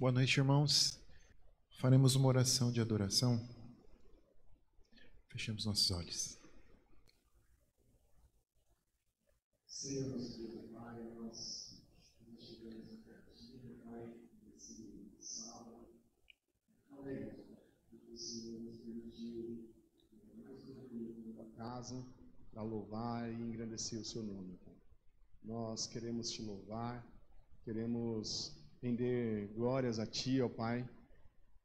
Boa noite, irmãos. Faremos uma oração de adoração. Fechamos nossos olhos. Senhor, nosso Deus e Pai, nós chegamos até aqui, Pai, nesse sábado, alegre, porque o Senhor nos permitiu mais um domingo na casa para louvar e engrandecer o Seu nome, Pai. Nós queremos Te louvar, queremos render glórias a Ti, ó Pai,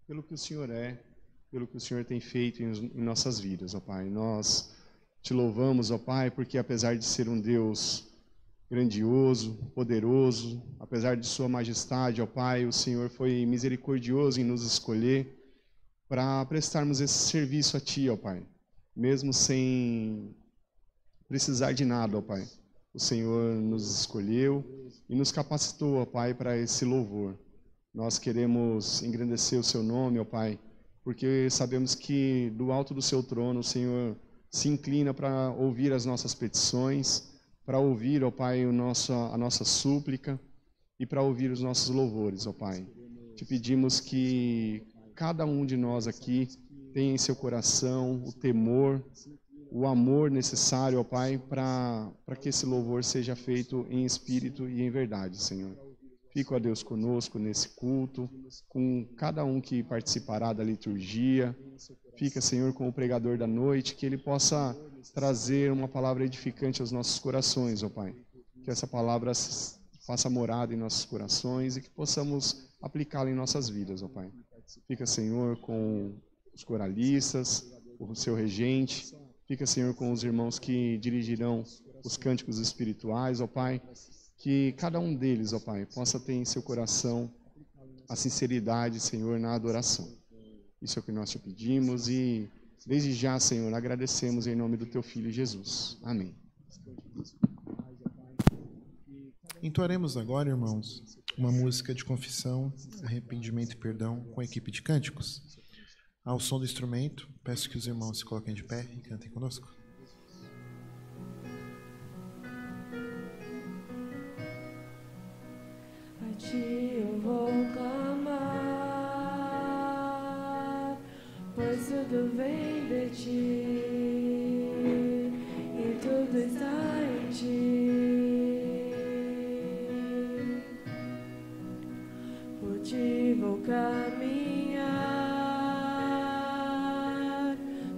pelo que o Senhor é, pelo que o Senhor tem feito em nossas vidas, ó Pai. Nós Te louvamos, ó Pai, porque apesar de ser um Deus grandioso, poderoso, apesar de Sua majestade, ó Pai, o Senhor foi misericordioso em nos escolher para prestarmos esse serviço a Ti, ó Pai, mesmo sem precisar de nada, ó Pai. O Senhor nos escolheu e nos capacitou, ó Pai, para esse louvor. Nós queremos engrandecer o Seu nome, ó Pai, porque sabemos que do alto do Seu trono o Senhor se inclina para ouvir as nossas petições, para ouvir, ó Pai, a nossa súplica e para ouvir os nossos louvores, ó Pai. Te pedimos que cada um de nós aqui tenha em seu coração o temor, o amor necessário, ó Pai, para que esse louvor seja feito em espírito e em verdade, Senhor. Fica, ó Deus, conosco nesse culto, com cada um que participará da liturgia. Fica, Senhor, com o pregador da noite, que ele possa trazer uma palavra edificante aos nossos corações, ó Pai. Que essa palavra faça morada em nossos corações e que possamos aplicá-la em nossas vidas, ó Pai. Fica, Senhor, com os coralistas, o seu regente. Fica, Senhor, com os irmãos que dirigirão os cânticos espirituais, ó Pai. Que cada um deles, ó Pai, possa ter em seu coração a sinceridade, Senhor, na adoração. Isso é o que nós te pedimos e, desde já, Senhor, agradecemos em nome do Teu Filho Jesus. Amém. Entoaremos agora, irmãos, uma música de confissão, arrependimento e perdão com a equipe de cânticos. Ao som do instrumento, peço que os irmãos se coloquem de pé e cantem conosco. A Ti eu vou clamar, pois tudo vem de Ti e tudo está em Ti. Por Ti vou caminhar,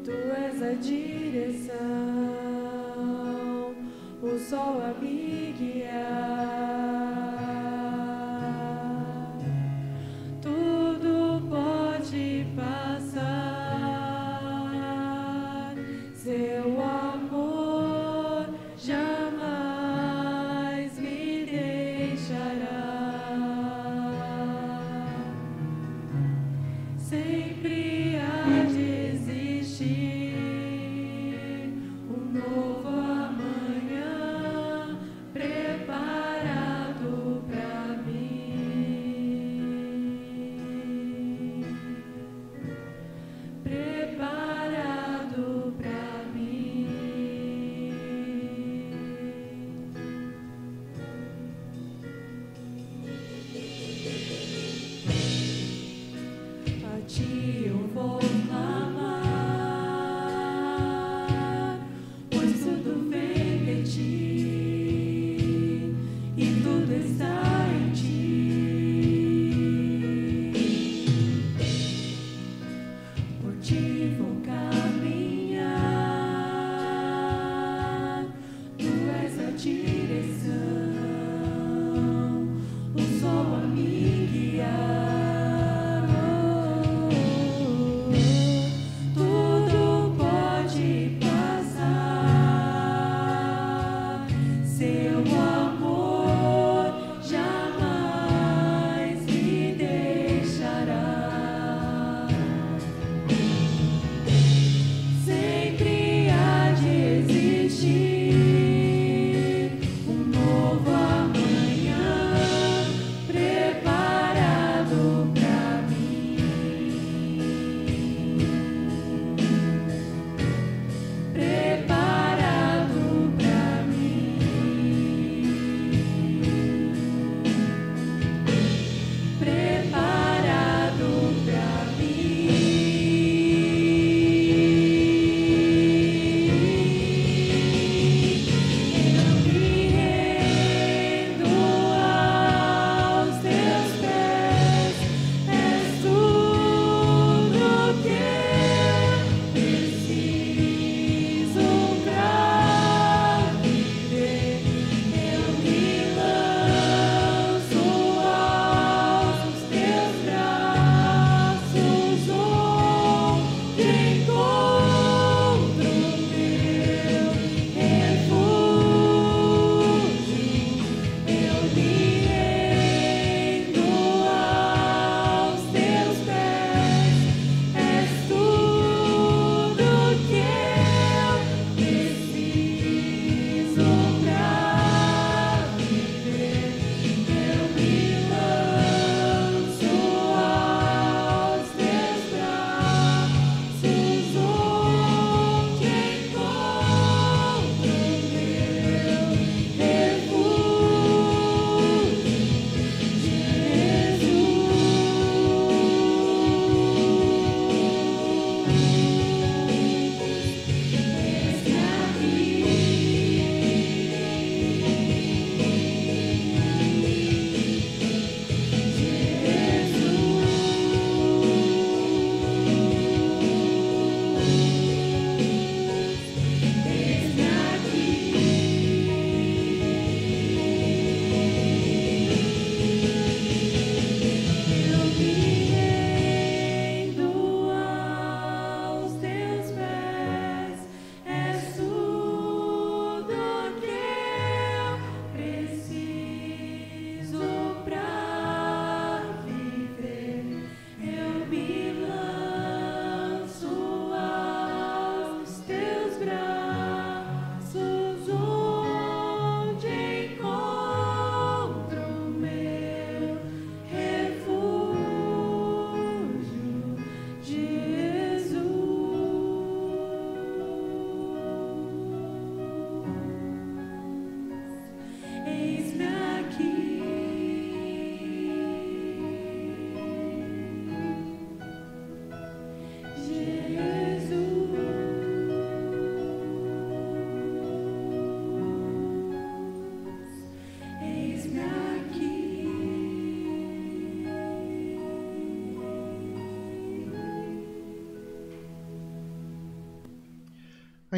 Tu és a direção, o sol a me guiar. Tudo pode passar, Seu amor jamais me deixará. Sempre há de existir um novo amanhã. Prepara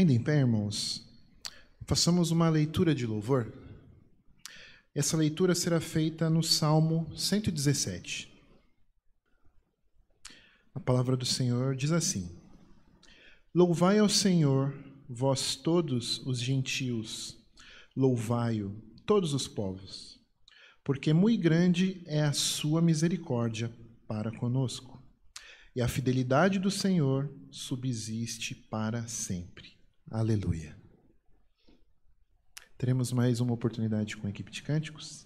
Ainda em pé, irmãos, façamos uma leitura de louvor. Essa leitura será feita no Salmo 117. A palavra do Senhor diz assim: Louvai ao Senhor, vós todos os gentios, louvai-o, todos os povos, porque muito grande é a sua misericórdia para conosco, e a fidelidade do Senhor subsiste para sempre. Aleluia. Teremos mais uma oportunidade com a equipe de cânticos.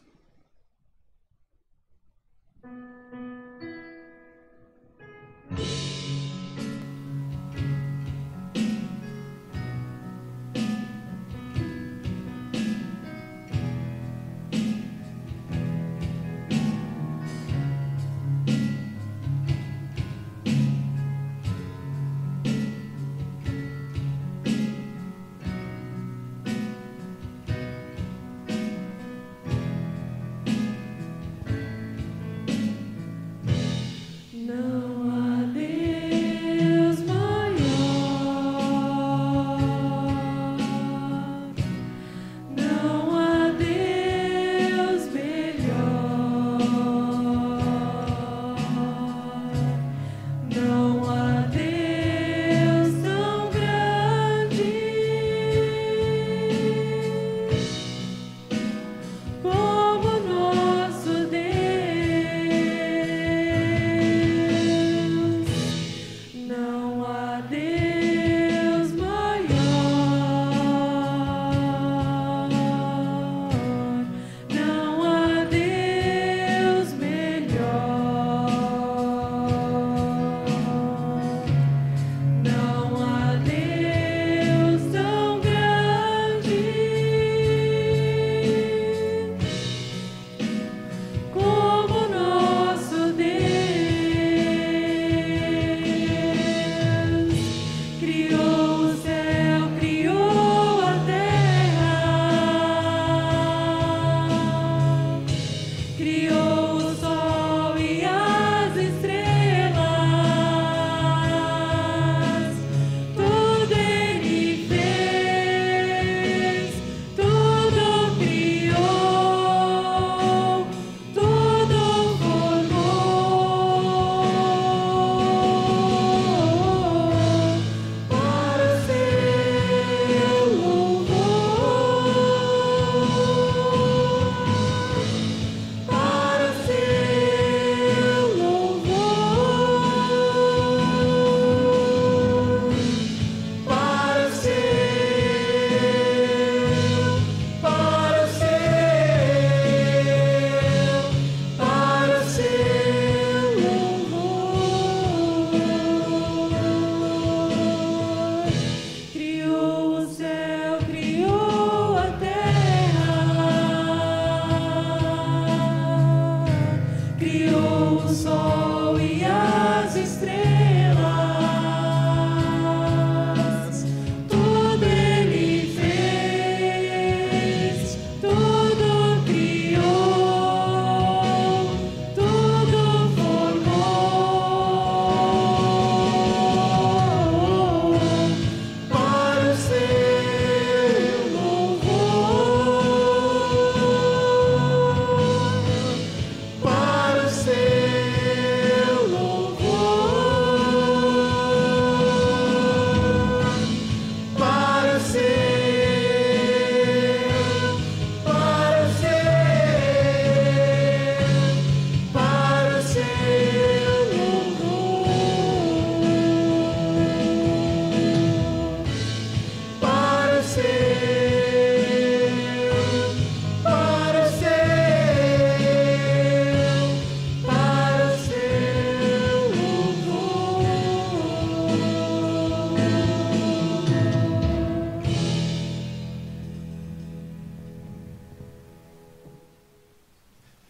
Não há Deus maior, não há Deus melhor, não há Deus tão grande como nosso Deus. Não há Deus maior, não há Deus melhor, não há Deus tão grande como nosso Deus. Criou o céu, criou a terra, criou o sol e as estrelas. Tudo Ele fez, tudo criou, tudo formou para o seu louvor, para o seu louvor, para o seu louvor. Criou o céu, criou a terra, criou o sol e as estrelas. Tudo Ele fez, tudo criou, tudo formou para o seu louvor, para o seu louvor, para o seu louvor, para o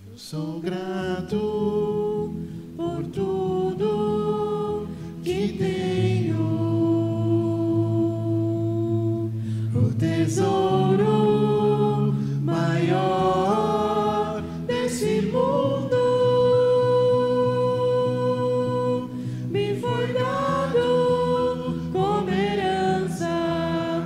Eu sou grato por tudo que tenho, o tesouro maior desse mundo me foi dado como herança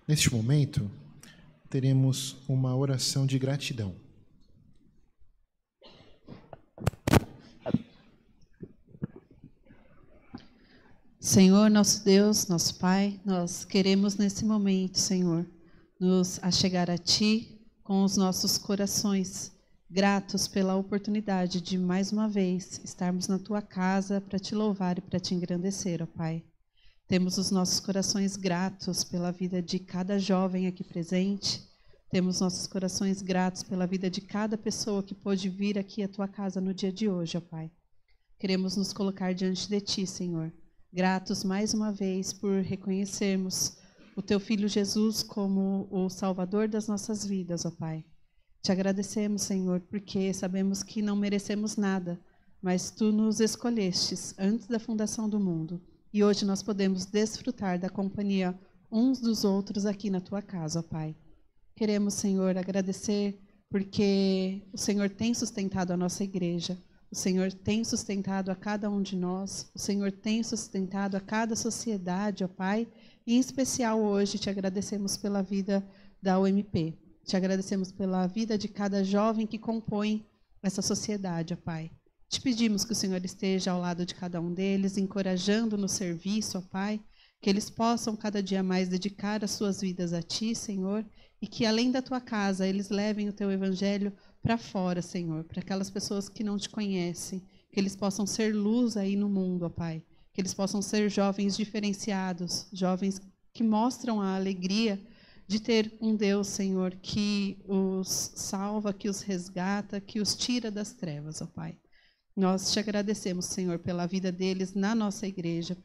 Neste momento, teremos uma oração de gratidão. Senhor, nosso Deus, nosso Pai, nós queremos nesse momento, Senhor, nos achegar a Ti com os nossos corações, gratos pela oportunidade de, mais uma vez, estarmos na Tua casa para Te louvar e para Te engrandecer, ó Pai. Temos os nossos corações gratos pela vida de cada jovem aqui presente, temos nossos corações gratos pela vida de cada pessoa que pôde vir aqui à Tua casa no dia de hoje, ó Pai. Queremos nos colocar diante de Ti, Senhor, gratos mais uma vez por reconhecermos o Teu Filho Jesus como o Salvador das nossas vidas, ó Pai. Te agradecemos, Senhor, porque sabemos que não merecemos nada, mas Tu nos escolhestes antes da fundação do mundo. E hoje nós podemos desfrutar da companhia uns dos outros aqui na Tua casa, ó Pai. Queremos, Senhor, agradecer porque o Senhor tem sustentado a nossa igreja. O Senhor tem sustentado a cada um de nós, o Senhor tem sustentado a cada sociedade, ó Pai, e em especial hoje te agradecemos pela vida da UMP, te agradecemos pela vida de cada jovem que compõe essa sociedade, ó Pai. Te pedimos que o Senhor esteja ao lado de cada um deles, encorajando no serviço, ó Pai, que eles possam cada dia mais dedicar as suas vidas a Ti, Senhor, e que além da Tua casa eles levem o Teu Evangelho para fora, Senhor, para aquelas pessoas que não Te conhecem, que eles possam ser luz aí no mundo, ó Pai, que eles possam ser jovens diferenciados, jovens que mostram a alegria de ter um Deus, Senhor, que os salva, que os resgata, que os tira das trevas, ó Pai. Nós Te agradecemos, Senhor, pela vida deles na nossa igreja,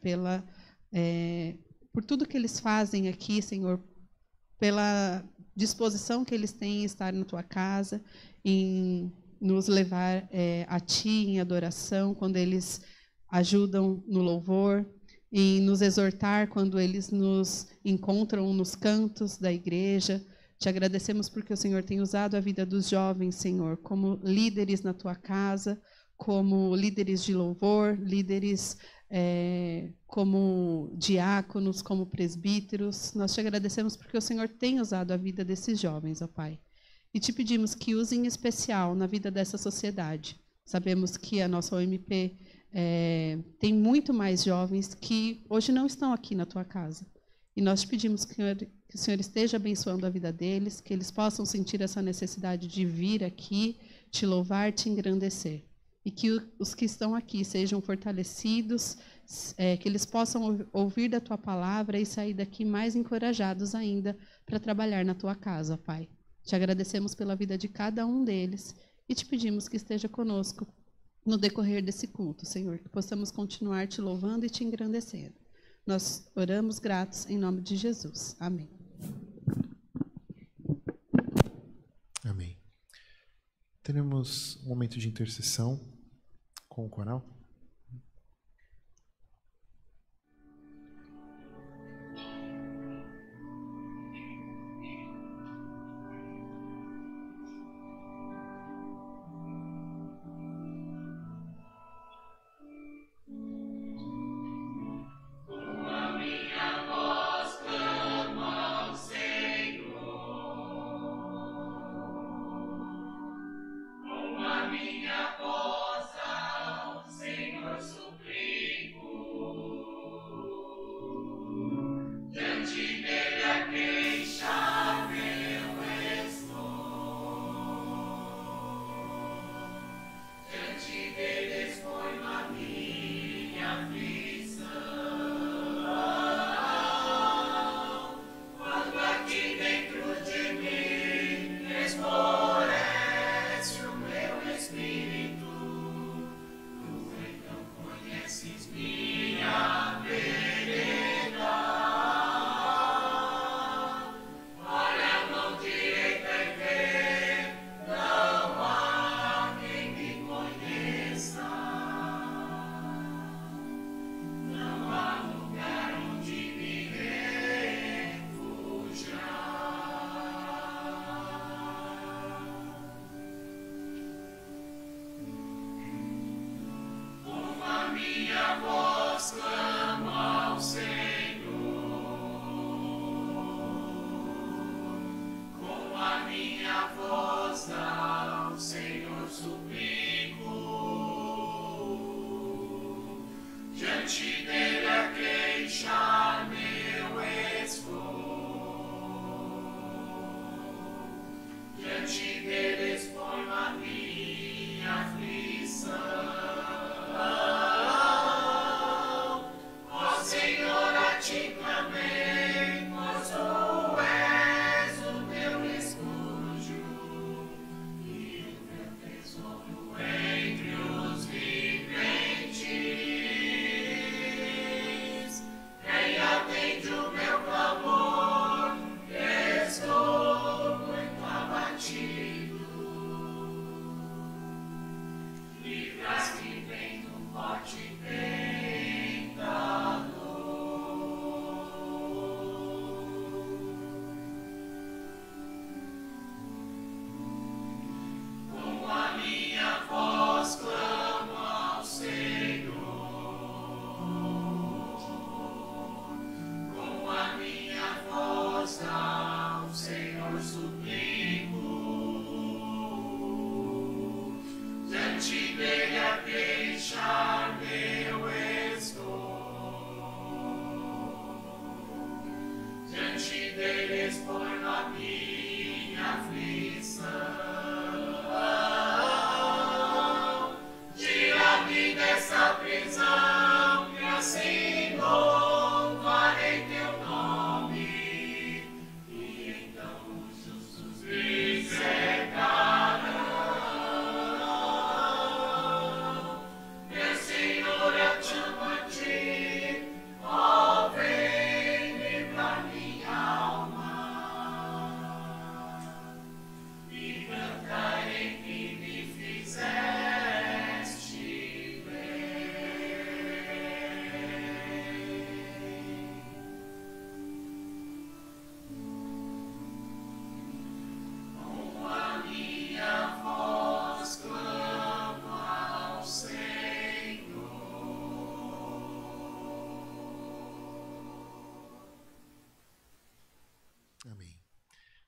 por tudo que eles fazem aqui, Senhor, pela disposição que eles têm em estar na Tua casa, em nos levar a Ti em adoração, quando eles ajudam no louvor, em nos exortar quando eles nos encontram nos cantos da igreja. Te agradecemos porque o Senhor tem usado a vida dos jovens, Senhor, como líderes na Tua casa, como líderes de louvor, líderes como diáconos, como presbíteros. Nós Te agradecemos porque o Senhor tem usado a vida desses jovens, ó Pai. E Te pedimos que use em especial na vida dessa sociedade. Sabemos que a nossa OMP tem muito mais jovens que hoje não estão aqui na Tua casa. E nós Te pedimos que o Senhor esteja abençoando a vida deles, que eles possam sentir essa necessidade de vir aqui, Te louvar, Te engrandecer. E que os que estão aqui sejam fortalecidos, que eles possam ouvir da Tua palavra e sair daqui mais encorajados ainda para trabalhar na Tua casa, Pai. Te agradecemos pela vida de cada um deles e Te pedimos que esteja conosco no decorrer desse culto, Senhor, que possamos continuar Te louvando e Te engrandecendo. Nós oramos gratos em nome de Jesus. Amém. Amém. Teremos um momento de intercessão com o coral.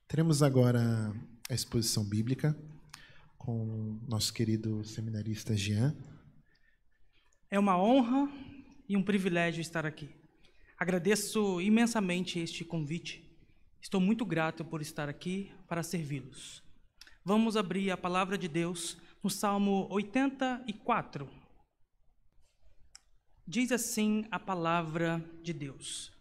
Teremos agora a exposição bíblica com nosso querido seminarista Jean. É uma honra e um privilégio estar aqui. Agradeço imensamente este convite. Estou muito grato por estar aqui para servi-los. Vamos abrir a palavra de Deus no Salmo 84. Diz assim a palavra de Deus: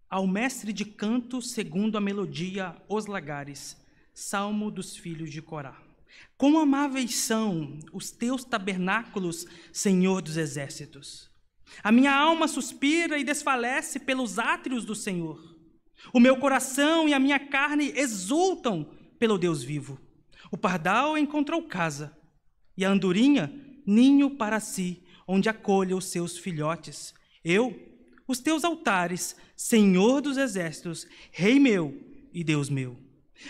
Ao mestre de canto, segundo a melodia, os lagares. Salmo dos filhos de Corá. Quão amáveis são os teus tabernáculos, Senhor dos exércitos. A minha alma suspira e desfalece pelos átrios do Senhor. O meu coração e a minha carne exultam pelo Deus vivo. O pardal encontrou casa, e a andorinha, ninho para si, onde acolha os seus filhotes. Os teus altares, Senhor dos exércitos, Rei meu e Deus meu.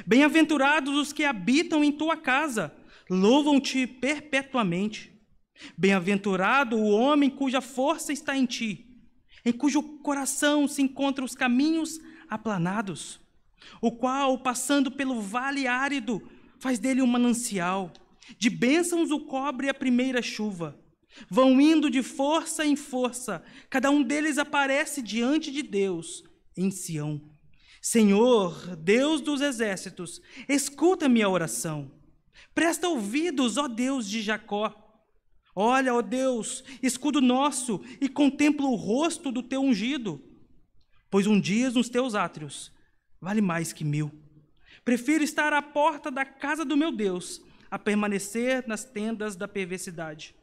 Bem-aventurados os que habitam em tua casa, louvam-te perpetuamente. Bem-aventurado o homem cuja força está em ti, em cujo coração se encontram os caminhos aplanados, o qual, passando pelo vale árido, faz dele um manancial. De bênçãos o cobre a primeira chuva. Vão indo de força em força, cada um deles aparece diante de Deus em Sião. Senhor, Deus dos exércitos, escuta minha oração. Presta ouvidos, ó Deus de Jacó. Olha, ó Deus, escudo nosso, e contempla o rosto do teu ungido. Pois um dia nos teus átrios vale mais que 1000. Prefiro estar à porta da casa do meu Deus, a permanecer nas tendas da perversidade.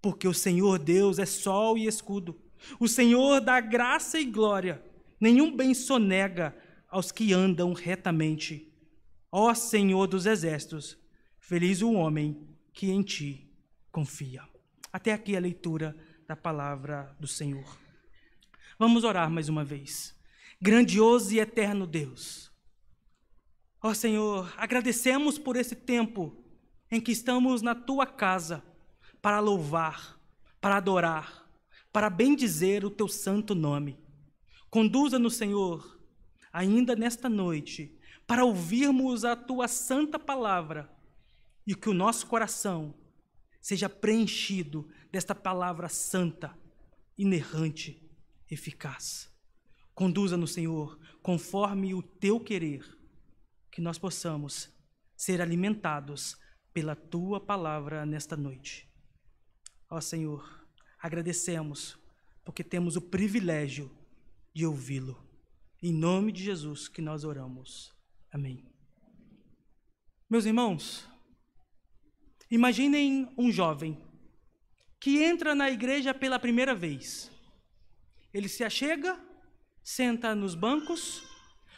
Porque o Senhor Deus é sol e escudo. O Senhor dá graça e glória. Nenhum bem sonega aos que andam retamente. Ó Senhor dos exércitos, feliz o homem que em ti confia. Até aqui a leitura da palavra do Senhor. Vamos orar mais uma vez. Grandioso e eterno Deus. Ó Senhor, agradecemos por esse tempo em que estamos na tua casa, para louvar, para adorar, para bendizer o teu santo nome. Conduza-nos, Senhor, ainda nesta noite, para ouvirmos a tua santa palavra e que o nosso coração seja preenchido desta palavra santa, inerrante, eficaz. Conduza-nos, Senhor, conforme o teu querer, que nós possamos ser alimentados pela tua palavra nesta noite. Ó Senhor, agradecemos porque temos o privilégio de ouvi-lo. Em nome de Jesus que nós oramos. Amém. Meus irmãos, imaginem um jovem que entra na igreja pela primeira vez. Ele se achega, senta nos bancos,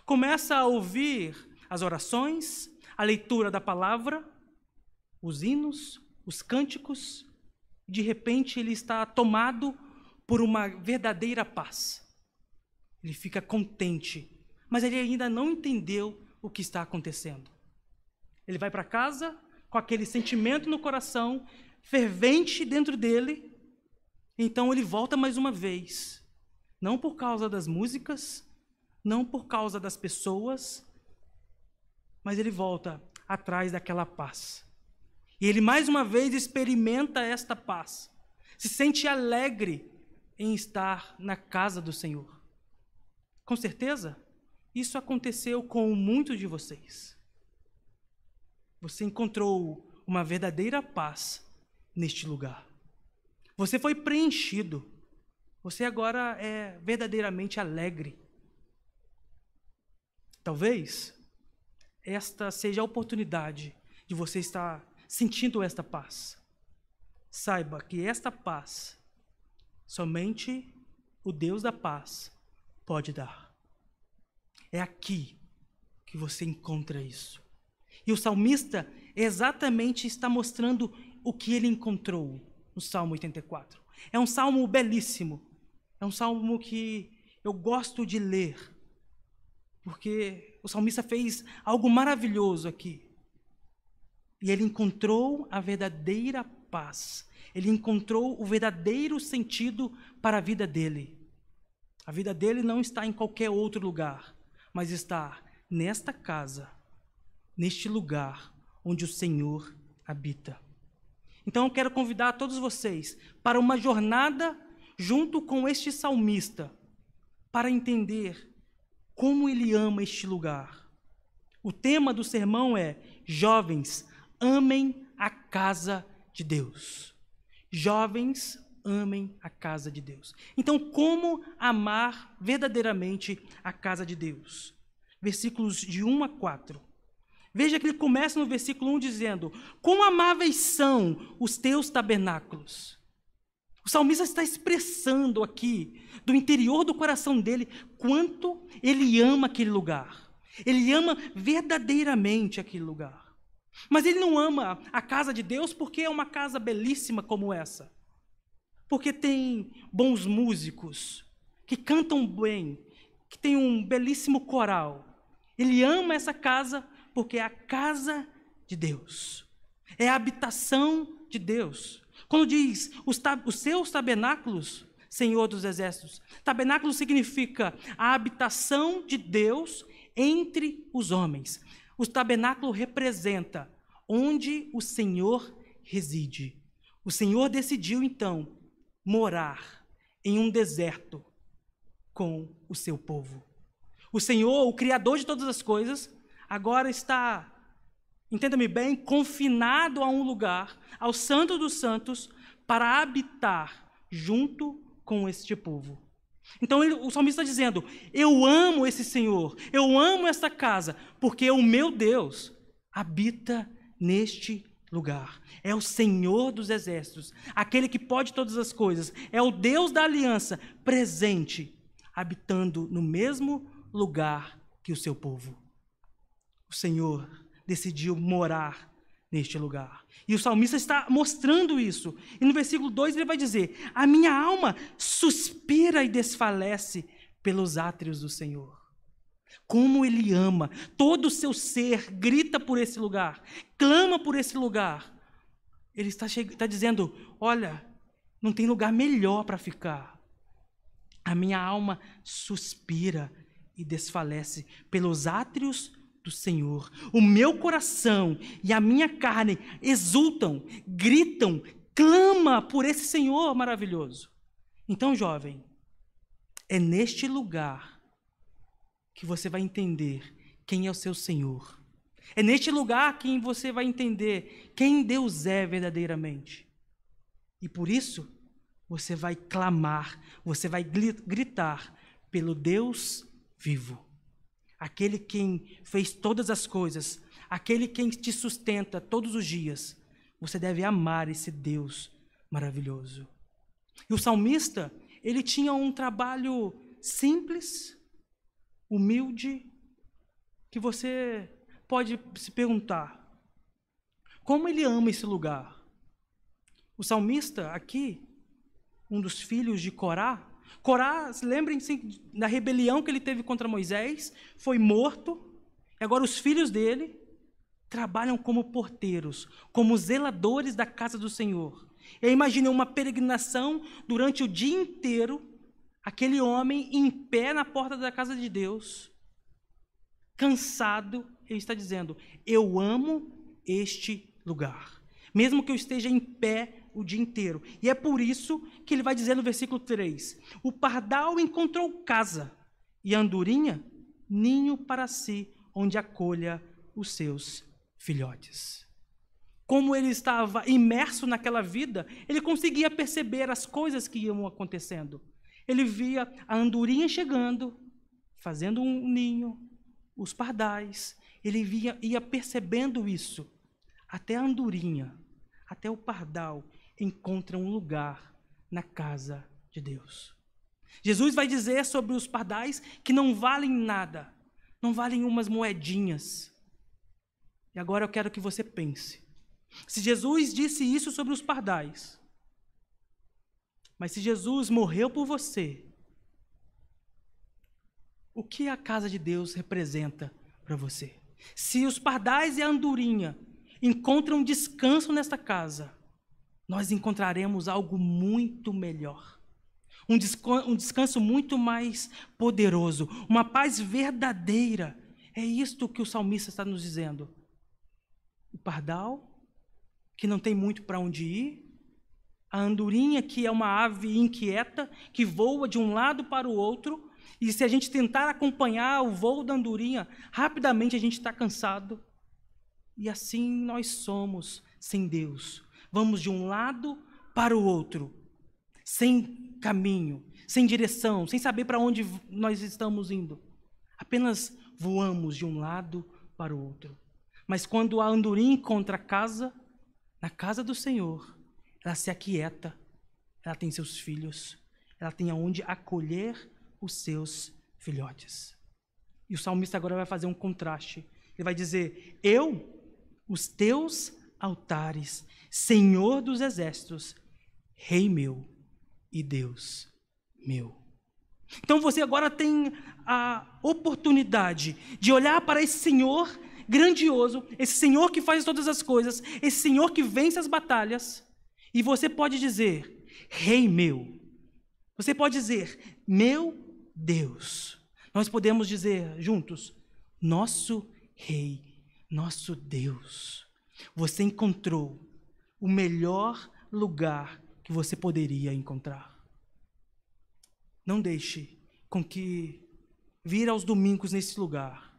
começa a ouvir as orações, a leitura da palavra, os hinos, os cânticos. De repente ele está tomado por uma verdadeira paz. Ele fica contente, mas ele ainda não entendeu o que está acontecendo. Ele vai para casa com aquele sentimento no coração, fervente dentro dele. Então ele volta mais uma vez. Não por causa das músicas, não por causa das pessoas, mas ele volta atrás daquela paz. E ele mais uma vez experimenta esta paz. Se sente alegre em estar na casa do Senhor. Com certeza, isso aconteceu com muitos de vocês. Você encontrou uma verdadeira paz neste lugar. Você foi preenchido. Você agora é verdadeiramente alegre. Talvez esta seja a oportunidade de você estar sentindo esta paz. Saiba que esta paz, somente o Deus da paz pode dar. É aqui que você encontra isso. E o salmista exatamente está mostrando o que ele encontrou no Salmo 84. É um salmo belíssimo. É um salmo que eu gosto de ler, porque o salmista fez algo maravilhoso aqui. E ele encontrou a verdadeira paz. Ele encontrou o verdadeiro sentido para a vida dele. A vida dele não está em qualquer outro lugar, mas está nesta casa, neste lugar onde o Senhor habita. Então eu quero convidar todos vocês para uma jornada junto com este salmista, para entender como ele ama este lugar. O tema do sermão é: jovens, amem a casa de Deus. Jovens, amem a casa de Deus. Então, como amar verdadeiramente a casa de Deus? Versículos de 1 a 4. Veja que ele começa no versículo 1 dizendo: quão amáveis são os teus tabernáculos. O salmista está expressando aqui, do interior do coração dele, quanto ele ama aquele lugar. Ele ama verdadeiramente aquele lugar. Mas ele não ama a casa de Deus porque é uma casa belíssima como essa. Porque tem bons músicos, que cantam bem, que tem um belíssimo coral. Ele ama essa casa porque é a casa de Deus. É a habitação de Deus. Quando diz os seus tabernáculos, Senhor dos Exércitos, tabernáculo significa a habitação de Deus entre os homens. O tabernáculo representa onde o Senhor reside. O Senhor decidiu, então, morar em um deserto com o seu povo. O Senhor, o Criador de todas as coisas, agora está, entenda-me bem, confinado a um lugar, ao Santo dos Santos, para habitar junto com este povo. Então o salmista está dizendo: eu amo esse Senhor, eu amo esta casa, porque o meu Deus habita neste lugar. É o Senhor dos Exércitos, aquele que pode todas as coisas, é o Deus da aliança, presente, habitando no mesmo lugar que o seu povo. O Senhor decidiu morar neste lugar. E o salmista está mostrando isso. E no versículo 2 ele vai dizer: a minha alma suspira e desfalece pelos átrios do Senhor. Como ele ama, todo o seu ser grita por esse lugar, clama por esse lugar. Ele está dizendo: olha, não tem lugar melhor para ficar. A minha alma suspira e desfalece pelos átrios do Senhor. O meu coração e a minha carne exultam, gritam, clama por esse Senhor maravilhoso. Então, jovem, é neste lugar que você vai entender quem é o seu Senhor. É neste lugar que você vai entender quem Deus é verdadeiramente. E por isso, você vai clamar, você vai gritar pelo Deus vivo. Aquele quem fez todas as coisas, aquele quem te sustenta todos os dias. Você deve amar esse Deus maravilhoso. E o salmista, ele tinha um trabalho simples, humilde, que você pode se perguntar, como ele ama esse lugar? O salmista aqui, um dos filhos de Corá, lembrem-se da rebelião que ele teve contra Moisés, foi morto, e agora os filhos dele trabalham como porteiros, como zeladores da casa do Senhor. E imagine uma peregrinação durante o dia inteiro, aquele homem em pé na porta da casa de Deus, cansado, ele está dizendo, eu amo este lugar, mesmo que eu esteja em pé o dia inteiro. E é por isso que ele vai dizer no versículo 3, o pardal encontrou casa, e a andorinha, ninho para si, onde acolha os seus filhotes. Como ele estava imerso naquela vida, ele conseguia perceber as coisas que iam acontecendo. Ele via a andorinha chegando, fazendo um ninho, os pardais, ele ia percebendo isso. Até a andorinha, até o pardal encontram um lugar na casa de Deus. Jesus vai dizer sobre os pardais que não valem nada, não valem umas moedinhas. E agora eu quero que você pense. Se Jesus disse isso sobre os pardais, mas se Jesus morreu por você, o que a casa de Deus representa para você? Se os pardais e a andorinha encontram descanso nesta casa, nós encontraremos algo muito melhor. Um descanso muito mais poderoso, uma paz verdadeira. É isto que o salmista está nos dizendo. O pardal, que não tem muito para onde ir, a andorinha, que é uma ave inquieta, que voa de um lado para o outro, e se a gente tentar acompanhar o voo da andorinha, rapidamente a gente está cansado. E assim nós somos sem Deus. Vamos de um lado para o outro, sem caminho, sem direção, sem saber para onde nós estamos indo. Apenas voamos de um lado para o outro. Mas quando a andorinha encontra a casa, na casa do Senhor, ela se aquieta, ela tem seus filhos, ela tem aonde acolher os seus filhotes. E o salmista agora vai fazer um contraste. Ele vai dizer, os teus altares, Senhor dos exércitos, Rei meu e Deus meu. Então você agora tem a oportunidade de olhar para esse Senhor grandioso, esse Senhor que faz todas as coisas, esse Senhor que vence as batalhas, e você pode dizer, Rei meu. Você pode dizer, meu Deus. Nós podemos dizer juntos, nosso Rei, nosso Deus. Você encontrou o melhor lugar que você poderia encontrar. Não deixe com que vir aos domingos nesse lugar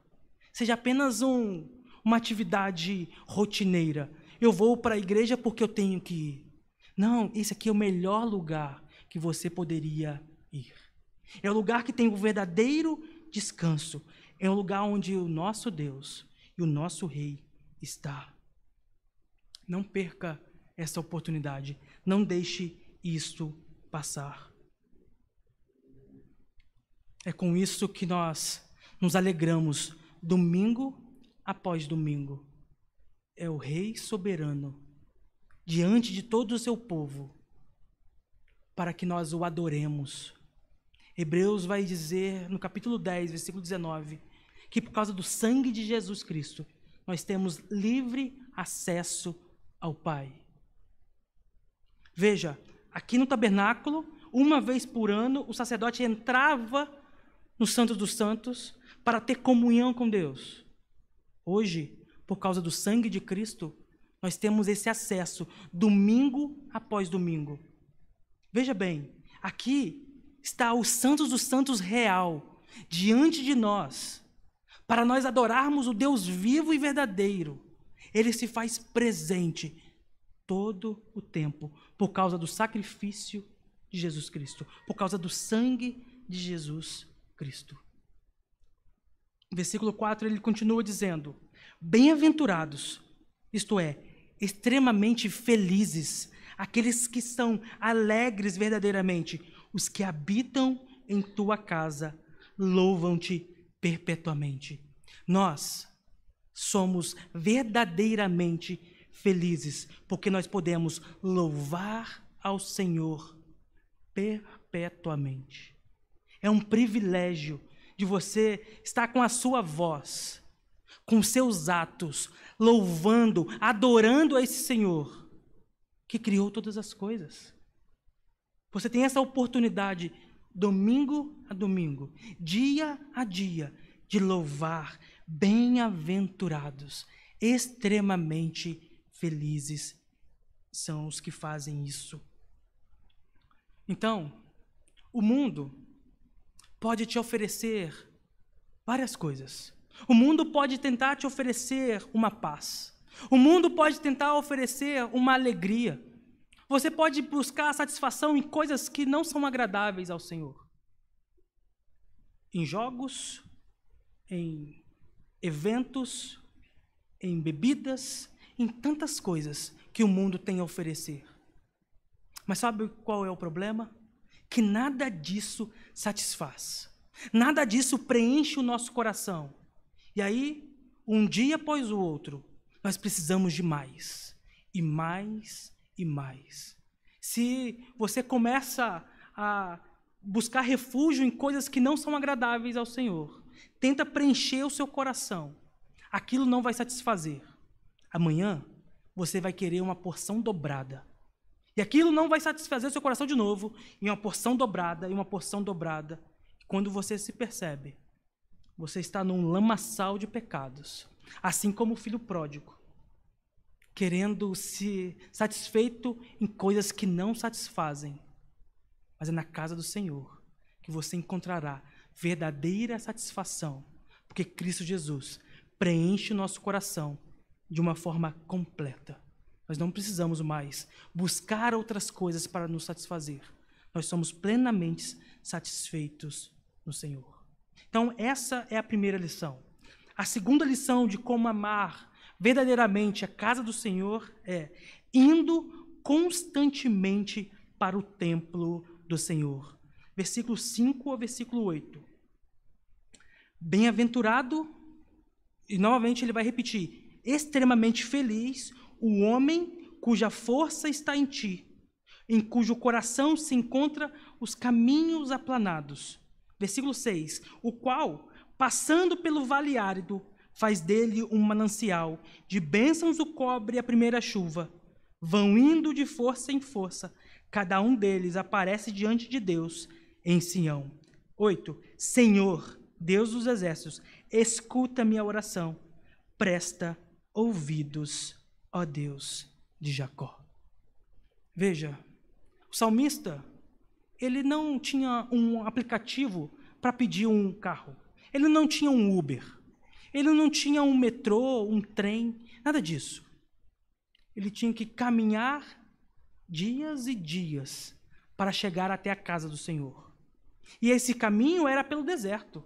seja apenas uma atividade rotineira. Eu vou para a igreja porque eu tenho que ir. Não, esse aqui é o melhor lugar que você poderia ir. É o lugar que tem o verdadeiro descanso. É o lugar onde o nosso Deus e o nosso Rei está. Não perca essa oportunidade. Não deixe isto passar. É com isso que nós nos alegramos domingo após domingo. É o Rei soberano diante de todo o seu povo para que nós o adoremos. Hebreus vai dizer no capítulo 10, versículo 19, que por causa do sangue de Jesus Cristo, nós temos livre acesso ao Pai. Veja, aqui no tabernáculo, uma vez por ano, o sacerdote entrava no Santo dos Santos para ter comunhão com Deus. Hoje, por causa do sangue de Cristo, nós temos esse acesso domingo após domingo. Veja bem, aqui está o Santos dos Santos real, diante de nós, para nós adorarmos o Deus vivo e verdadeiro. Ele se faz presente todo o tempo, por causa do sacrifício de Jesus Cristo, por causa do sangue de Jesus Cristo. Versículo 4, ele continua dizendo: bem-aventurados, isto é, extremamente felizes, aqueles que são alegres verdadeiramente, os que habitam em tua casa, louvam-te perpetuamente. Nós somos verdadeiramente felizes, porque nós podemos louvar ao Senhor perpetuamente. É um privilégio de você estar com a sua voz, com seus atos, louvando, adorando a esse Senhor que criou todas as coisas. Você tem essa oportunidade, domingo a domingo, dia a dia, de louvar. Bem-aventurados, extremamente felizes são os que fazem isso. Então, o mundo pode te oferecer várias coisas. O mundo pode tentar te oferecer uma paz. O mundo pode tentar oferecer uma alegria. Você pode buscar satisfação em coisas que não são agradáveis ao Senhor. Em jogos, em eventos, em bebidas, em tantas coisas que o mundo tem a oferecer. Mas sabe qual é o problema? Que nada disso satisfaz. Nada disso preenche o nosso coração. E aí, um dia após o outro, nós precisamos de mais, e mais, e mais. Se você começa a buscar refúgio em coisas que não são agradáveis ao Senhor, tenta preencher o seu coração, aquilo não vai satisfazer. Amanhã, você vai querer uma porção dobrada. E aquilo não vai satisfazer o seu coração de novo, em uma porção dobrada, e uma porção dobrada. Quando você se percebe, você está num lamaçal de pecados, assim como o filho pródigo, querendo se satisfeito em coisas que não satisfazem. Mas é na casa do Senhor que você encontrará verdadeira satisfação, porque Cristo Jesus preenche o nosso coração de uma forma completa. Nós não precisamos mais buscar outras coisas para nos satisfazer. Nós somos plenamente satisfeitos no Senhor. Então, essa é a primeira lição. A segunda lição de como amar verdadeiramente a casa do Senhor é indo constantemente para o templo do Senhor. Versículo 5 ao versículo 8. Bem-aventurado, e novamente ele vai repetir, extremamente feliz o homem cuja força está em ti, em cujo coração se encontram os caminhos aplanados. Versículo 6. O qual, passando pelo vale árido, faz dele um manancial, de bênçãos o cobre a primeira chuva. Vão indo de força em força, cada um deles aparece diante de Deus em Sião. 8. Senhor, Deus dos exércitos, escuta minha oração, presta ouvidos, ó Deus de Jacó. Veja, o salmista, ele não tinha um aplicativo para pedir um carro. Ele não tinha um Uber. Ele não tinha um metrô, um trem, nada disso. Ele tinha que caminhar dias e dias para chegar até a casa do Senhor. E esse caminho era pelo deserto.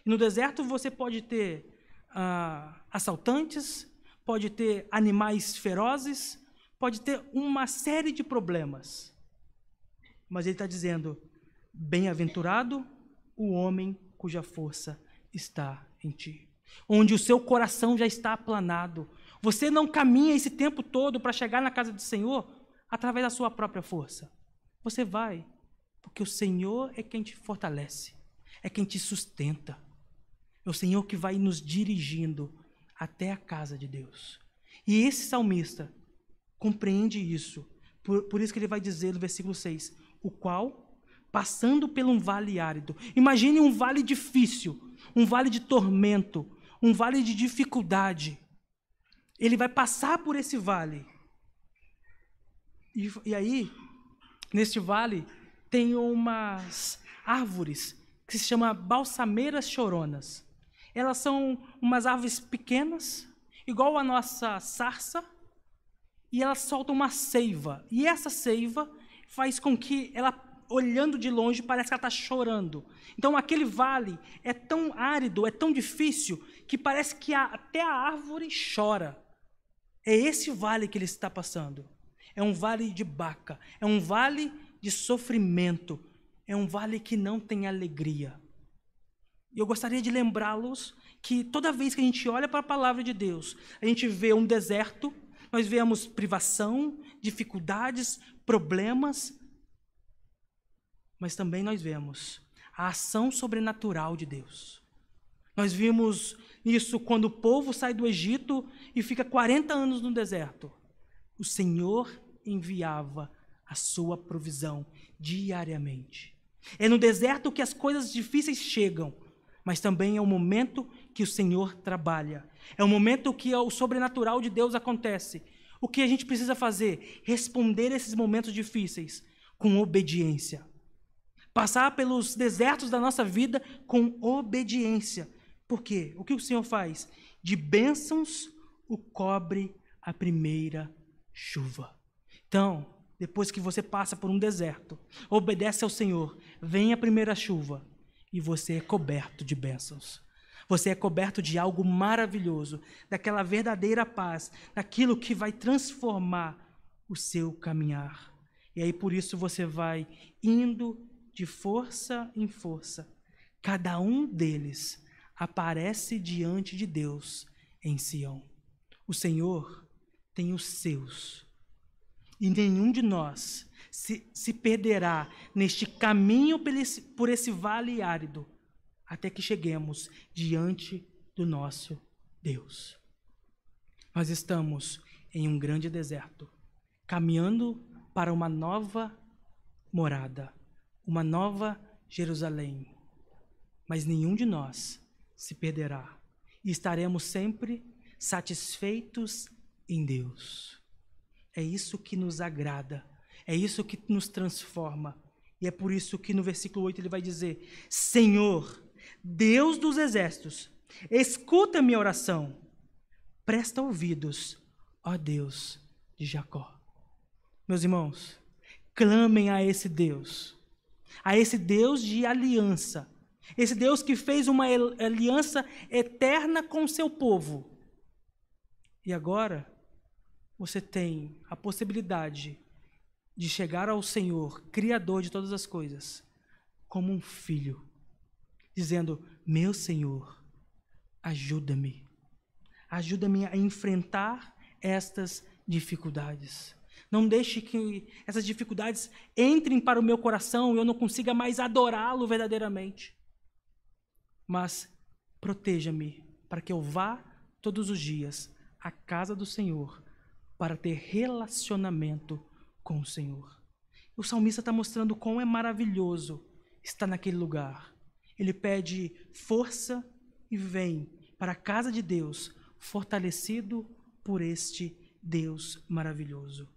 E no deserto você pode ter assaltantes, pode ter animais ferozes, pode ter uma série de problemas. Mas ele está dizendo, bem-aventurado o homem cuja força está em ti. Onde o seu coração já está aplanado. Você não caminha esse tempo todo para chegar na casa do Senhor através da sua própria força. Você vai, porque o Senhor é quem te fortalece, é quem te sustenta. É o Senhor que vai nos dirigindo até a casa de Deus. E esse salmista compreende isso. Por isso que ele vai dizer no versículo 6, o qual, passando por um vale árido. Imagine um vale difícil, um vale de tormento, um vale de dificuldade. Ele vai passar por esse vale. E aí, neste vale, tem umas árvores que se chamam balsameiras choronas. Elas são umas árvores pequenas, igual a nossa sarça, e elas soltam uma seiva. E essa seiva faz com que ela, olhando de longe, parece que ela está chorando. Então aquele vale é tão árido, é tão difícil, que parece que até a árvore chora. É esse vale que ele está passando. É um vale de Baca, é um vale de sofrimento, é um vale que não tem alegria. E eu gostaria de lembrá-los que toda vez que a gente olha para a palavra de Deus, a gente vê um deserto, nós vemos privação, dificuldades, problemas, mas também nós vemos a ação sobrenatural de Deus. Nós vimos isso quando o povo sai do Egito e fica 40 anos no deserto. O Senhor enviava a sua provisão diariamente. É no deserto que as coisas difíceis chegam, mas também é o momento que o Senhor trabalha. É o momento que o sobrenatural de Deus acontece. O que a gente precisa fazer? Responder esses momentos difíceis com obediência. Passar pelos desertos da nossa vida com obediência. Por quê? O que o Senhor faz? De bênçãos o cobre a primeira chuva. Então, depois que você passa por um deserto, obedece ao Senhor, vem a primeira chuva e você é coberto de bênçãos. Você é coberto de algo maravilhoso, daquela verdadeira paz, daquilo que vai transformar o seu caminhar. E aí por isso você vai indo de força em força. Cada um deles aparece diante de Deus em Sião. O Senhor tem os seus. E nenhum de nós se perderá neste caminho por esse vale árido, até que cheguemos diante do nosso Deus. Nós estamos em um grande deserto, caminhando para uma nova morada, uma nova Jerusalém. Mas nenhum de nós se perderá e estaremos sempre satisfeitos em Deus. É isso que nos agrada, é isso que nos transforma. E é por isso que no versículo 8 ele vai dizer: Senhor, Deus dos exércitos, escuta minha oração, presta ouvidos, ó Deus de Jacó. Meus irmãos, clamem a esse Deus de aliança, esse Deus que fez uma aliança eterna com o seu povo. E agora você tem a possibilidade de chegar ao Senhor, Criador de todas as coisas, como um filho, dizendo: meu Senhor, ajuda-me a enfrentar estas dificuldades. Não deixe que essas dificuldades entrem para o meu coração e eu não consiga mais adorá-lo verdadeiramente. Mas proteja-me para que eu vá todos os dias à casa do Senhor para ter relacionamento com o Senhor. O salmista está mostrando quão é maravilhoso estar naquele lugar. Ele pede força e vem para a casa de Deus, fortalecido por este Deus maravilhoso.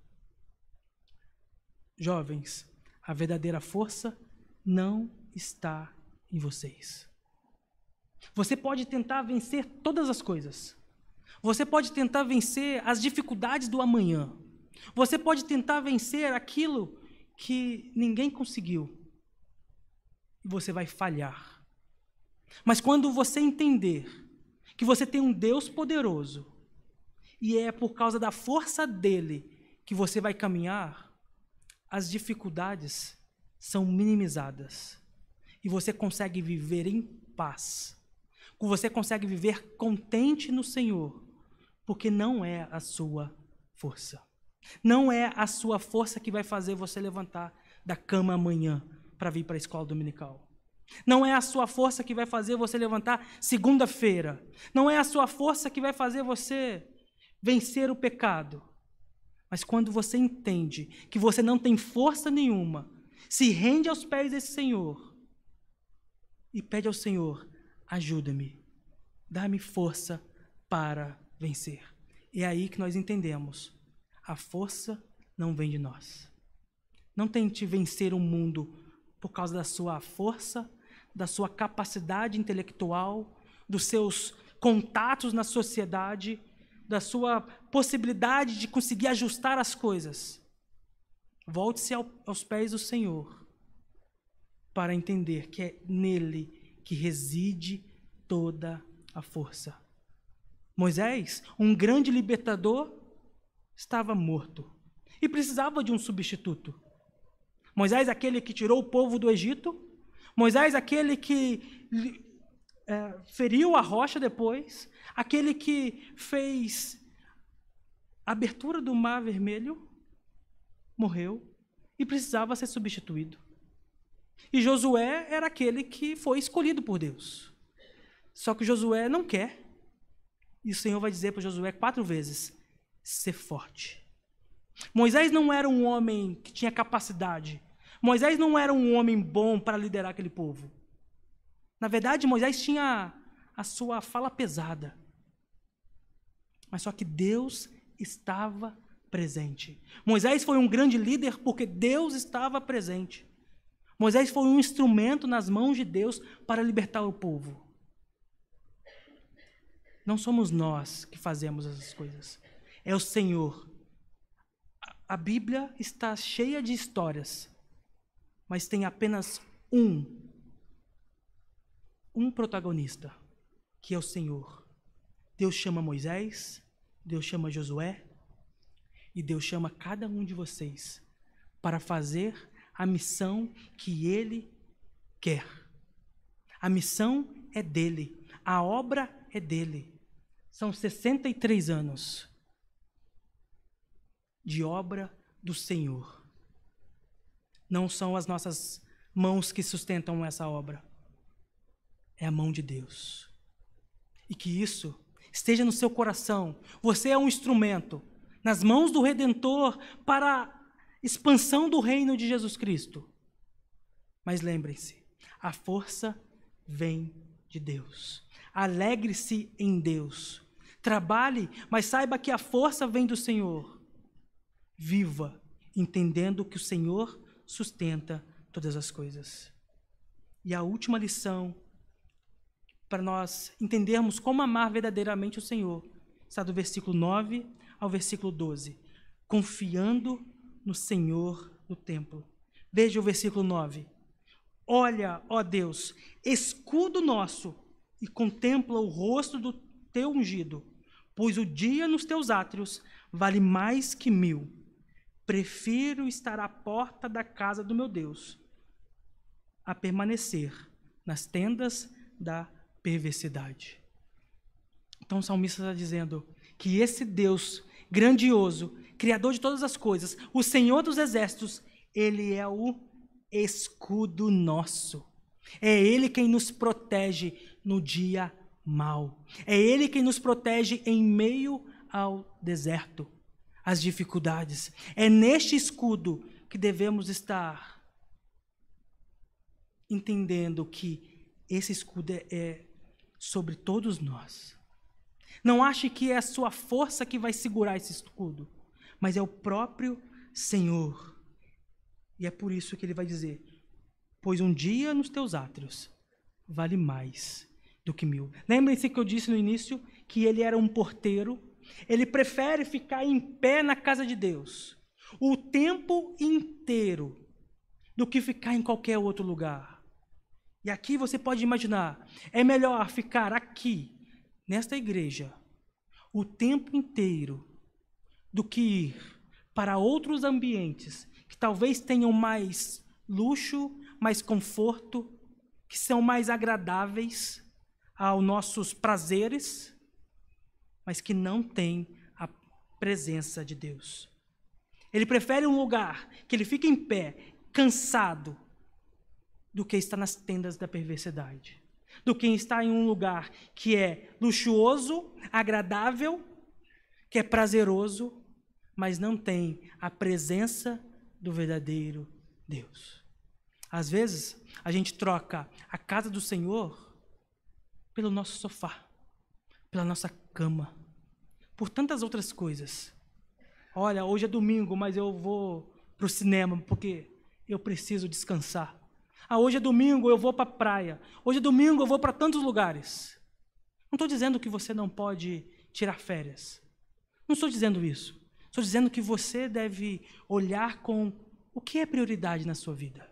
Jovens, a verdadeira força não está em vocês. Você pode tentar vencer todas as coisas. Você pode tentar vencer as dificuldades do amanhã. Você pode tentar vencer aquilo que ninguém conseguiu. E você vai falhar. Mas quando você entender que você tem um Deus poderoso, e é por causa da força dele que você vai caminhar, as dificuldades são minimizadas. E você consegue viver em paz. Você consegue viver contente no Senhor, porque não é a sua força. Não é a sua força que vai fazer você levantar da cama amanhã para vir para a escola dominical. Não é a sua força que vai fazer você levantar segunda-feira. Não é a sua força que vai fazer você vencer o pecado. Mas quando você entende que você não tem força nenhuma, se rende aos pés desse Senhor e pede ao Senhor: ajuda-me, dá-me força para vencer. É aí que nós entendemos: a força não vem de nós. Não tente vencer o mundo por causa da sua força, da sua capacidade intelectual, dos seus contatos na sociedade, da sua possibilidade de conseguir ajustar as coisas. Volte-se aos pés do Senhor para entender que é nele que reside toda a força. Moisés, um grande libertador, estava morto e precisava de um substituto. Moisés, aquele que tirou o povo do Egito, Moisés, aquele que feriu a rocha depois, aquele que fez a abertura do Mar Vermelho, morreu e precisava ser substituído. E Josué era aquele que foi escolhido por Deus. Só que Josué não quer. E o Senhor vai dizer para Josué 4 vezes: ser forte. Moisés não era um homem que tinha capacidade. Moisés não era um homem bom para liderar aquele povo. Na verdade, Moisés tinha a sua fala pesada. Mas só que Deus estava presente. Moisés foi um grande líder porque Deus estava presente. Moisés foi um instrumento nas mãos de Deus para libertar o povo. Não somos nós que fazemos essas coisas. É o Senhor. A Bíblia está cheia de histórias, mas tem apenas um protagonista, que é o Senhor. Deus chama Moisés, Deus chama Josué, e Deus chama cada um de vocês para fazer a missão que Ele quer. A missão é dele, a obra é dele. São 63 anos de obra do Senhor. Não são as nossas mãos que sustentam essa obra. É a mão de Deus. E que isso esteja no seu coração. Você é um instrumento nas mãos do Redentor para a expansão do reino de Jesus Cristo. Mas lembrem-se, a força vem de Deus. Alegre-se em Deus. Trabalhe, mas saiba que a força vem do Senhor. Viva, entendendo que o Senhor sustenta todas as coisas. E a última lição, para nós entendermos como amar verdadeiramente o Senhor, está do versículo 9 ao versículo 12. Confiando no Senhor no templo. Veja o versículo 9. Olha, ó Deus, escudo nosso, e contempla o rosto do teu ungido, pois o dia nos teus átrios vale mais que 1000. Prefiro estar à porta da casa do meu Deus a permanecer nas tendas da perversidade. Então o salmista está dizendo que esse Deus grandioso, Criador de todas as coisas, o Senhor dos exércitos, Ele é o escudo nosso. É Ele quem nos protege no dia mau. É Ele quem nos protege em meio ao deserto, às dificuldades. É neste escudo que devemos estar entendendo que esse escudo é sobre todos nós. Não ache que é a sua força que vai segurar esse escudo, mas é o próprio Senhor. E é por isso que ele vai dizer: pois um dia nos teus átrios vale mais do que 1000. Lembrem-se que eu disse no início que ele era um porteiro. Ele prefere ficar em pé na casa de Deus o tempo inteiro do que ficar em qualquer outro lugar. E aqui você pode imaginar, é melhor ficar aqui, nesta igreja, o tempo inteiro, do que ir para outros ambientes que talvez tenham mais luxo, mais conforto, que são mais agradáveis aos nossos prazeres, mas que não têm a presença de Deus. Ele prefere um lugar que ele fica em pé, cansado, do que estar nas tendas da perversidade. Do que estar em um lugar que é luxuoso, agradável, que é prazeroso, mas não tem a presença do verdadeiro Deus. Às vezes, a gente troca a casa do Senhor pelo nosso sofá, pela nossa cama, por tantas outras coisas. Olha, hoje é domingo, mas eu vou para o cinema, porque eu preciso descansar. Hoje é domingo, eu vou para a praia. Hoje é domingo, eu vou para tantos lugares. Não estou dizendo que você não pode tirar férias. Não estou dizendo isso. Estou dizendo que você deve olhar com o que é prioridade na sua vida.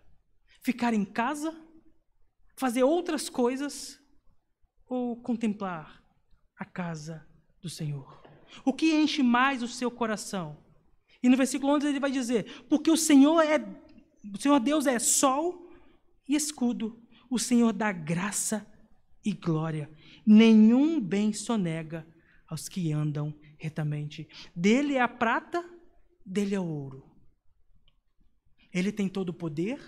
Ficar em casa, fazer outras coisas ou contemplar a casa do Senhor. O que enche mais o seu coração? E no versículo 11 ele vai dizer, porque o Senhor Deus é sol e escudo, o Senhor dá graça e glória. Nenhum bem sonega aos que andam retamente. Dele é a prata, dele é o ouro. Ele tem todo o poder,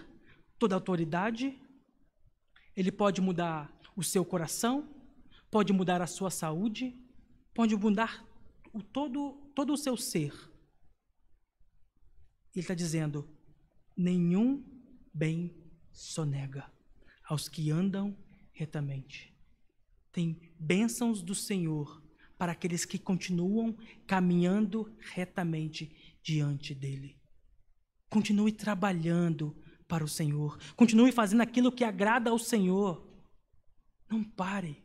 toda a autoridade. Ele pode mudar o seu coração, pode mudar a sua saúde, pode mudar todo o seu ser. Ele está dizendo, nenhum bem sonega aos que andam retamente. Tem bênçãos do Senhor para aqueles que continuam caminhando retamente diante dele. Continue trabalhando para o Senhor. Continue fazendo aquilo que agrada ao Senhor. Não pare.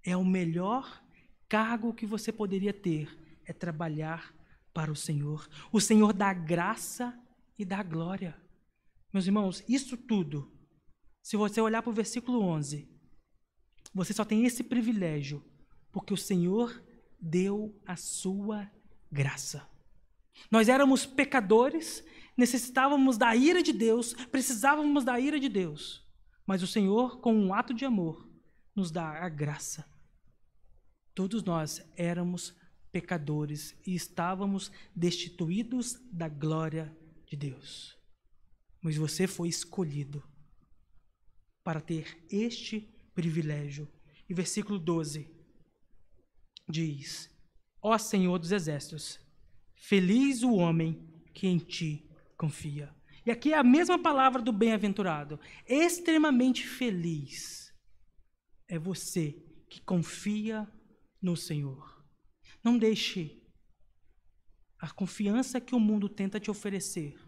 É o melhor cargo que você poderia ter, é trabalhar para o Senhor. O Senhor dá graça e dá glória. Meus irmãos, isso tudo, se você olhar para o versículo 11, você só tem esse privilégio, porque o Senhor deu a sua graça. Nós éramos pecadores, necessitávamos da ira de Deus, precisávamos da ira de Deus, mas o Senhor, com um ato de amor, nos dá a graça. Todos nós éramos pecadores e estávamos destituídos da glória de Deus. Mas você foi escolhido para ter este privilégio. E versículo 12 diz, ó Senhor dos exércitos, feliz o homem que em ti confia. E aqui é a mesma palavra do bem-aventurado. Extremamente feliz é você que confia no Senhor. Não deixe a confiança que o mundo tenta te oferecer,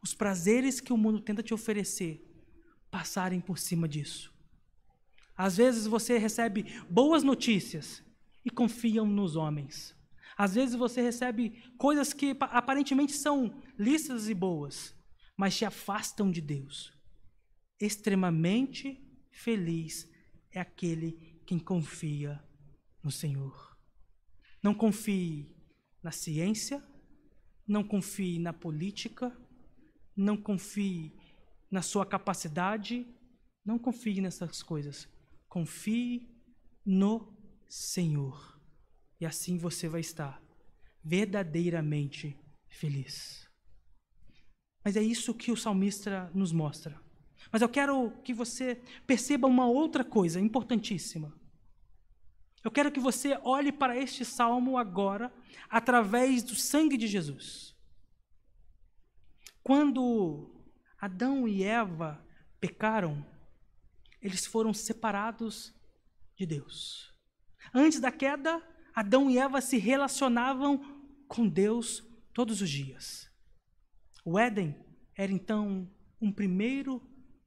os prazeres que o mundo tenta te oferecer, passarem por cima disso. Às vezes você recebe boas notícias e confia nos homens. Às vezes você recebe coisas que aparentemente são lícitas e boas, mas te afastam de Deus. Extremamente feliz é aquele quem confia no Senhor. Não confie na ciência, não confie na política, não confie na sua capacidade, não confie nessas coisas. Confie no Senhor. E assim você vai estar verdadeiramente feliz. Mas é isso que o salmista nos mostra. Mas eu quero que você perceba uma outra coisa importantíssima. Eu quero que você olhe para este salmo agora, através do sangue de Jesus. Quando Adão e Eva pecaram, eles foram separados de Deus. Antes da queda, Adão e Eva se relacionavam com Deus todos os dias. O Éden era então um primeiro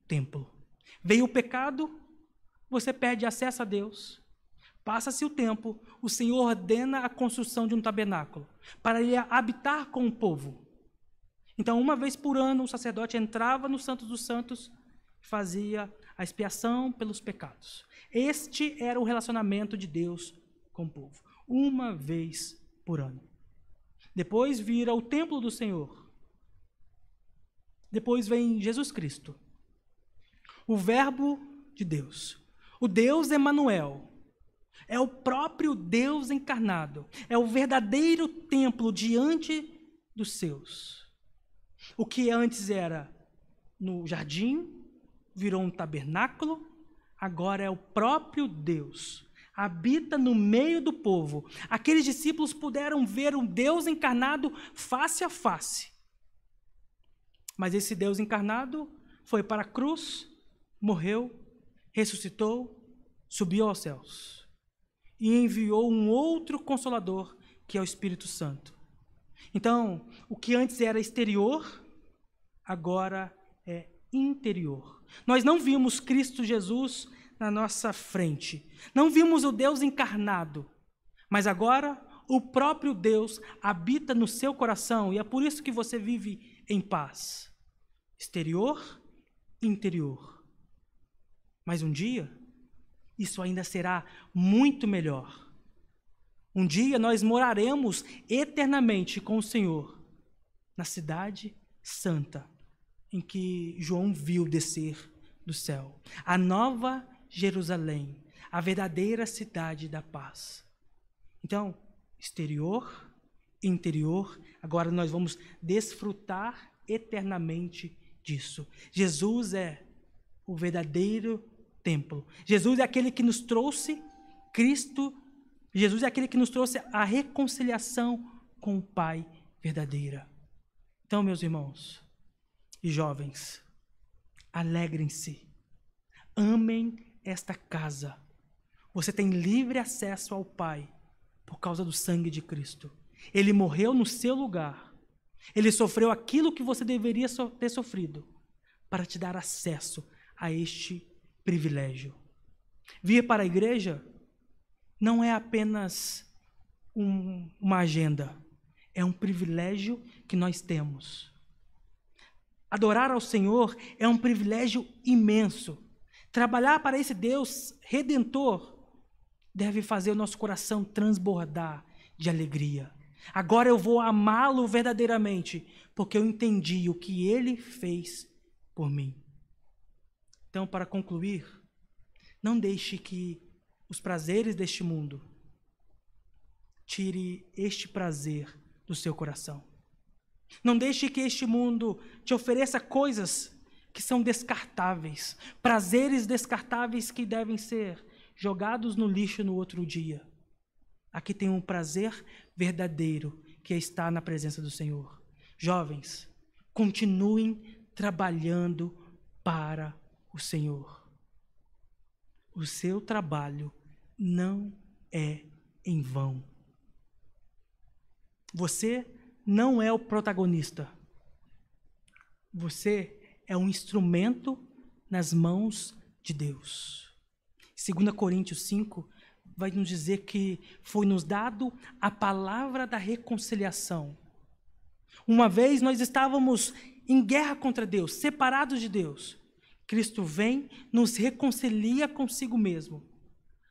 templo. Veio o pecado, você perde acesso a Deus. Passa-se o tempo, o Senhor ordena a construção de um tabernáculo para ele habitar com o povo. Então, uma vez por ano, o sacerdote entrava no Santo dos Santos e fazia a expiação pelos pecados. Este era o relacionamento de Deus com o povo, uma vez por ano. Depois vira o templo do Senhor. Depois vem Jesus Cristo, o Verbo de Deus, o Deus Emanuel. É o próprio Deus encarnado. É o verdadeiro templo diante dos seus. O que antes era no jardim, virou um tabernáculo, agora é o próprio Deus. Habita no meio do povo. Aqueles discípulos puderam ver um Deus encarnado face a face. Mas esse Deus encarnado foi para a cruz, morreu, ressuscitou, subiu aos céus. E enviou um outro Consolador, que é o Espírito Santo. Então, o que antes era exterior, agora é interior. Nós não vimos Cristo Jesus na nossa frente, não vimos o Deus encarnado, mas agora o próprio Deus habita no seu coração e é por isso que você vive em paz. Exterior, interior. Mas um dia, isso ainda será muito melhor. Um dia nós moraremos eternamente com o Senhor na cidade santa em que João viu descer do céu. A nova Jerusalém, a verdadeira cidade da paz. Então, exterior, interior, agora nós vamos desfrutar eternamente disso. Jesus é o verdadeiro templo. Jesus é aquele que nos trouxe Cristo. Jesus é aquele que nos trouxe a reconciliação com o Pai verdadeira. Então, meus irmãos e jovens, alegrem-se, amem esta casa. Você tem livre acesso ao Pai por causa do sangue de Cristo. Ele morreu no seu lugar. Ele sofreu aquilo que você deveria ter sofrido para te dar acesso a este privilégio. Vir para a igreja não é apenas uma agenda, é um privilégio que nós temos. Adorar ao Senhor é um privilégio imenso. Trabalhar para esse Deus redentor deve fazer o nosso coração transbordar de alegria. Agora eu vou amá-lo verdadeiramente, porque eu entendi o que ele fez por mim. Então, para concluir, não deixe que os prazeres deste mundo tire este prazer do seu coração. Não deixe que este mundo te ofereça coisas que são descartáveis, prazeres descartáveis que devem ser jogados no lixo no outro dia. Aqui tem um prazer verdadeiro que está na presença do Senhor. Jovens, continuem trabalhando para o Senhor. O seu trabalho não é em vão. Você não é o protagonista. Você é um instrumento nas mãos de Deus. 2 Coríntios 5 vai nos dizer que foi nos dado a palavra da reconciliação. Uma vez nós estávamos em guerra contra Deus, separados de Deus. Cristo vem, nos reconcilia consigo mesmo.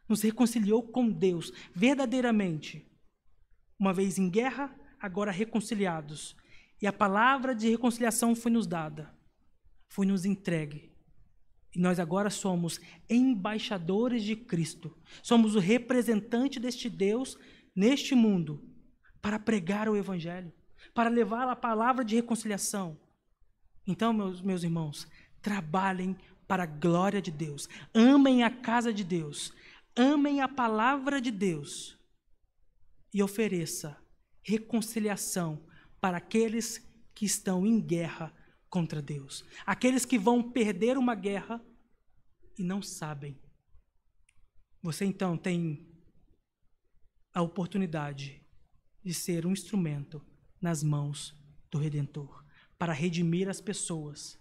Nos reconciliou com Deus, verdadeiramente. Uma vez em guerra, agora reconciliados. E a palavra de reconciliação foi nos dada, foi nos entregue. E nós agora somos embaixadores de Cristo. Somos o representante deste Deus neste mundo para pregar o Evangelho, para levar a palavra de reconciliação. Então, meus irmãos, trabalhem para a glória de Deus. Amem a casa de Deus. Amem a palavra de Deus. E ofereça reconciliação para aqueles que estão em guerra contra Deus. Aqueles que vão perder uma guerra e não sabem. Você então tem a oportunidade de ser um instrumento nas mãos do Redentor para redimir as pessoas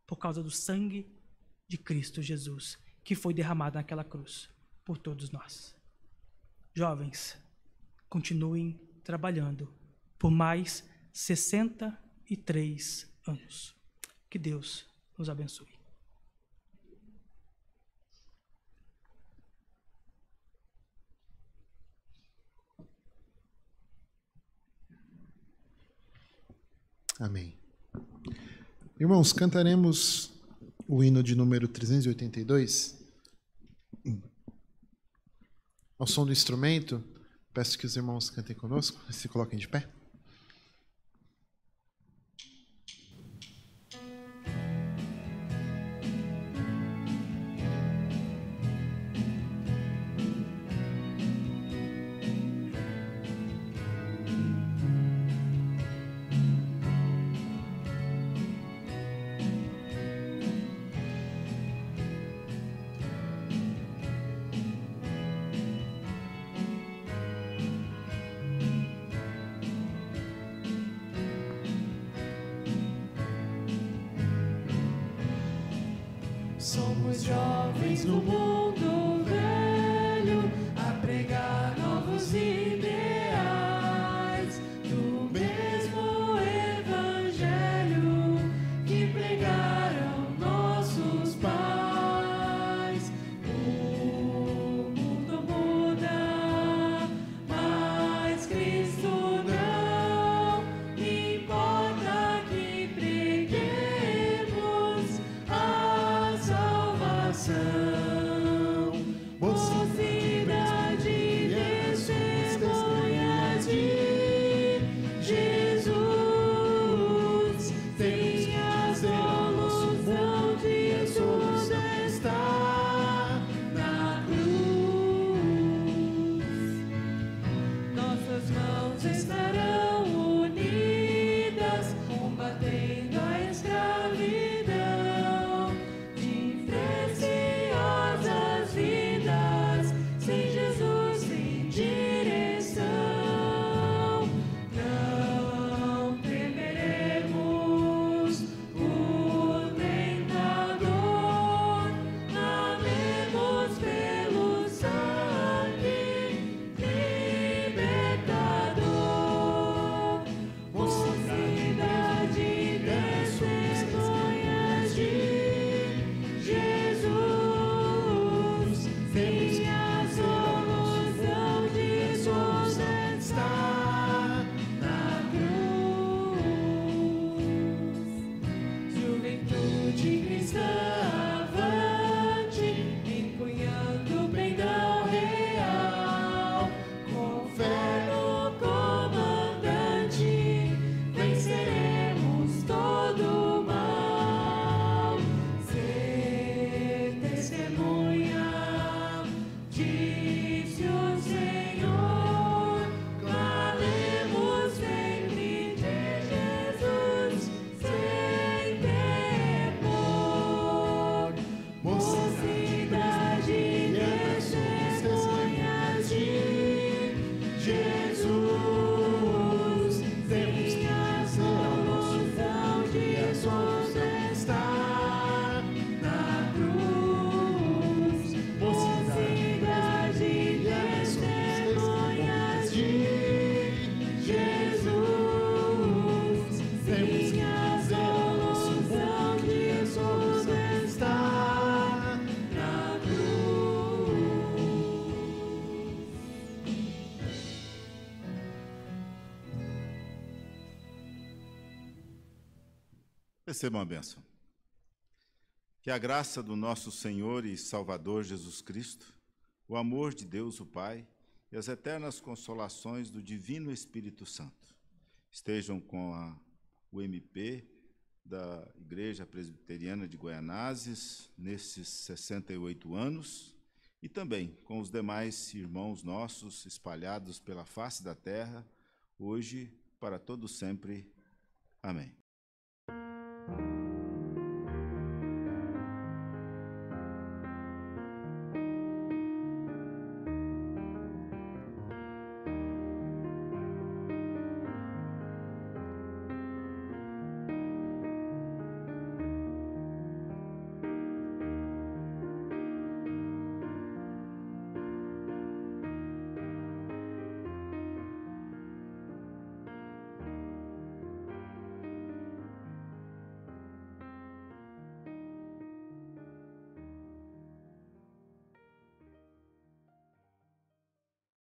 por causa do sangue de Cristo Jesus que foi derramado naquela cruz por todos nós. Jovens, continuem trabalhando por mais 63 anos. Que Deus nos abençoe. Amém. Irmãos, cantaremos o hino de número 382. Ao som do instrumento, peço que os irmãos cantem conosco e se coloquem de pé. Somos jovens no mundo velho, a pregar novos ideais do mesmo evangelho que pregaram nossos pais. O mundo muda, mas Cristo não. Importa que preguemos a salvação. Mocidade, testemunhas de Jesus, tem a solução de tudo está na cruz. Nossas mãos estarão unidas, combatendo a escravidão de preciosas vidas, sem Jesus, sem direção. Não temeremos o tentador, amemos pelo sangue libertador. Mocidade, testemunhas de Jesus, tem a solução de tudo está na cruz. Juventude cristã avante, empunhando o pendão real, com fé no comandante, venceremos todo o mal. Ser testemunha, disse o Senhor, clamemos sempre de Jesus, sem temor. Mocidade, testemunhas de Jesus, tem a solução de tudo está na cruz. Mocidade, testemunhas de Jesus, tem a solução de tudo está na cruz. Recebam a bênção. Que a graça do nosso Senhor e Salvador Jesus Cristo, o amor de Deus o Pai e as eternas consolações do Divino Espírito Santo estejam com o MP da Igreja Presbiteriana de Goianazes nesses 68 anos e também com os demais irmãos nossos espalhados pela face da terra, hoje para todo sempre. Amém.